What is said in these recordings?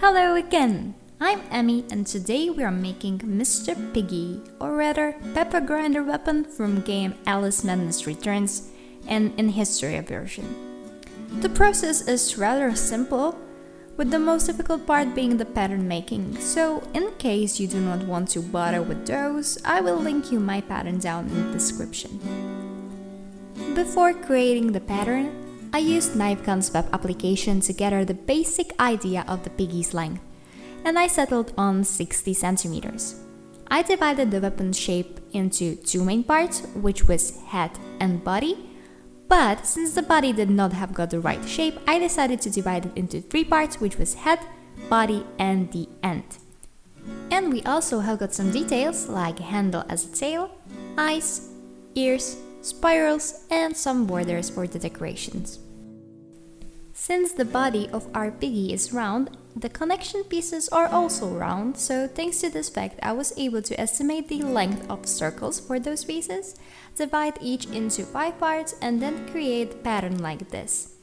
Hello again! I'm Emmy and today we are making Mr. Piggy, or rather Pepper Grinder weapon from game Alice Madness Returns and in History version. The process is rather simple, with the most difficult part being the pattern making, so in case you do not want to bother with those, I will link you my pattern down in the description. Before creating the pattern, I used KnifeGun's web application to gather the basic idea of the Piggy's length, and I settled on 60 centimeters. I divided the weapon shape into two main parts, which was head and body, but since the body did not have got the right shape, I decided to divide it into three parts, which was head, body and the end. And we also have got some details like a handle as a tail, eyes, ears, spirals and some borders for the decorations. Since the body of our Piggy is round, the connection pieces are also round, so thanks to this fact I was able to estimate the length of circles for those pieces, divide each into 5 parts and then create a pattern like this.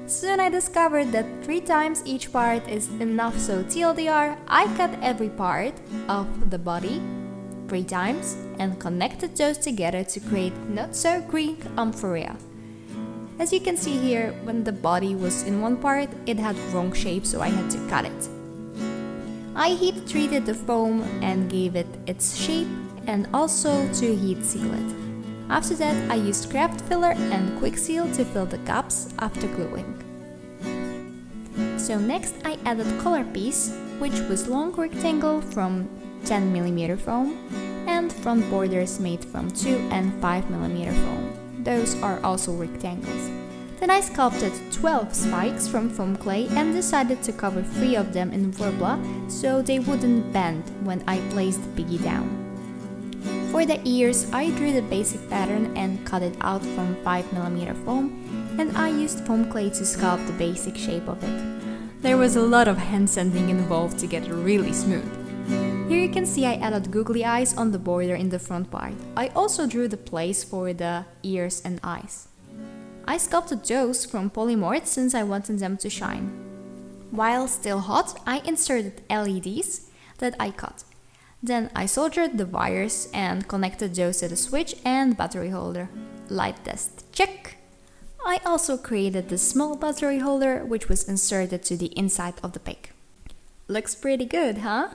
Soon I discovered that 3 times each part is enough, so TLDR, I cut every part of the body 3 times and connected those together to create not so Greek amphoria. As you can see here, when the body was in one part, it had wrong shape, so I had to cut it. I heat treated the foam and gave it its shape and also to heat seal it. After that I used craft filler and quick seal to fill the gaps after gluing. So next I added color piece, which was long rectangle from 10mm foam and front borders made from 2 and 5mm foam. Those are also rectangles. Then I sculpted 12 spikes from foam clay and decided to cover 3 of them in Vorbla so they wouldn't bend when I placed the Piggy down. For the ears, I drew the basic pattern and cut it out from 5mm foam, and I used foam clay to sculpt the basic shape of it. There was a lot of hand sanding involved to get it really smooth. Here you can see I added googly eyes on the border in the front part. I also drew the place for the ears and eyes. I sculpted those from polymorph since I wanted them to shine. While still hot, I inserted LEDs that I cut. Then I soldered the wires and connected those to the switch and battery holder. Light test check! I also created the small battery holder which was inserted to the inside of the pig. Looks pretty good, huh?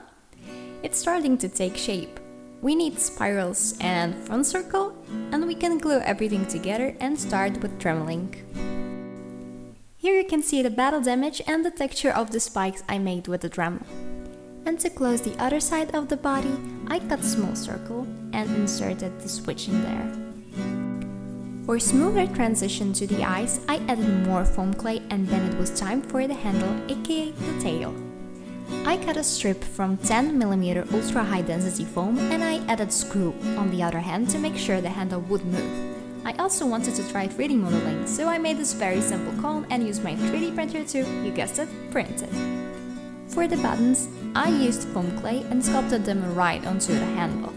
It's starting to take shape. We need spirals and front circle, and we can glue everything together and start with tremoling. Here you can see the battle damage and the texture of the spikes I made with the Dremel. And to close the other side of the body, I cut a small circle and inserted the switch in there. For smoother transition to the eyes, I added more foam clay and then it was time for the handle, aka the tail. I cut a strip from 10mm ultra high density foam and I added screw on the other hand to make sure the handle would move. I also wanted to try 3D modeling, so I made this very simple cone and used my 3D printer to, you guessed it, print it. For the buttons, I used foam clay and sculpted them right onto the handle.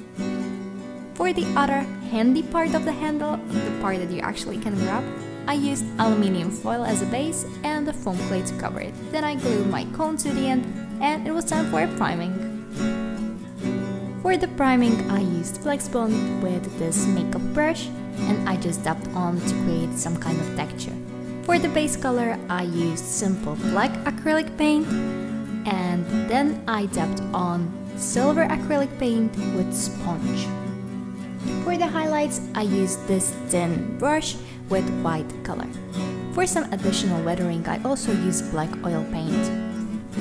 For the other handy part of the handle, the part that you actually can grab, I used aluminium foil as a base and the foam clay to cover it. Then I glued my cone to the end and it was time for priming. For the priming, I used Flex Bond with this makeup brush and I just dabbed on to create some kind of texture. For the base color, I used simple black acrylic paint and then I dabbed on silver acrylic paint with sponge. For the highlights, I used this thin brush with white color. For some additional weathering, I also used black oil paint.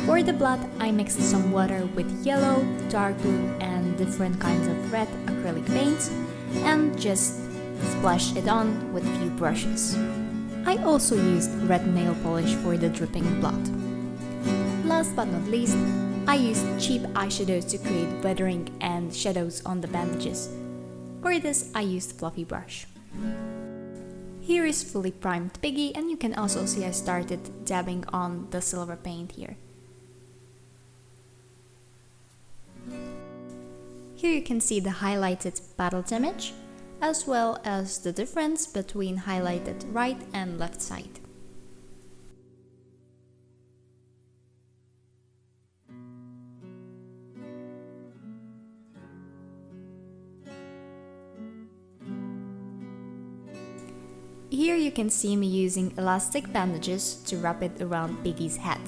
For the blood, I mixed some water with yellow, dark blue and different kinds of red acrylic paints and just splashed it on with a few brushes. I also used red nail polish for the dripping blood. Last but not least, I used cheap eyeshadows to create weathering and shadows on the bandages. For this, I used fluffy brush. Here is fully primed Piggy and you can also see I started dabbing on the silver paint here. Here you can see the highlighted battle damage, as well as the difference between highlighted right and left side. Here you can see me using elastic bandages to wrap it around Piggy's head.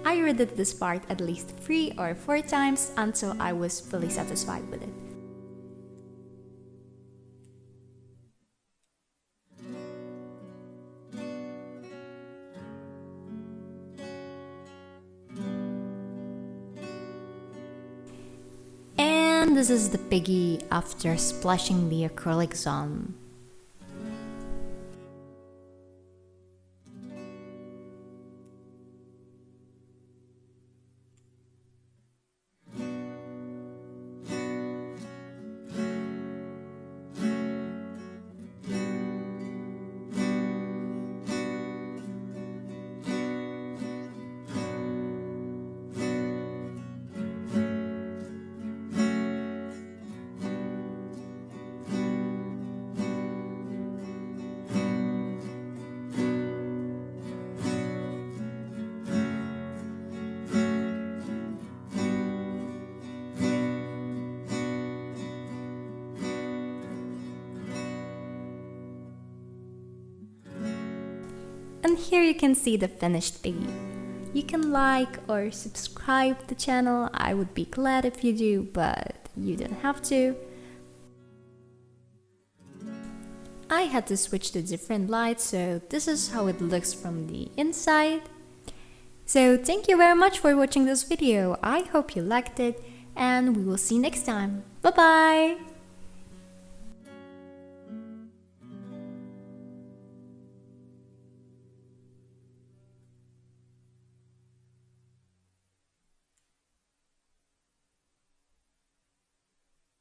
I redid this part at least 3 or 4 times until I was fully satisfied with it. And this is the Piggy after splashing the acrylics on. And here you can see the finished Piggy. You can like or subscribe to the channel, I would be glad if you do, but you don't have to. I had to switch to different lights, so this is how it looks from the inside. So thank you very much for watching this video, I hope you liked it, and we will see you next time. Bye bye!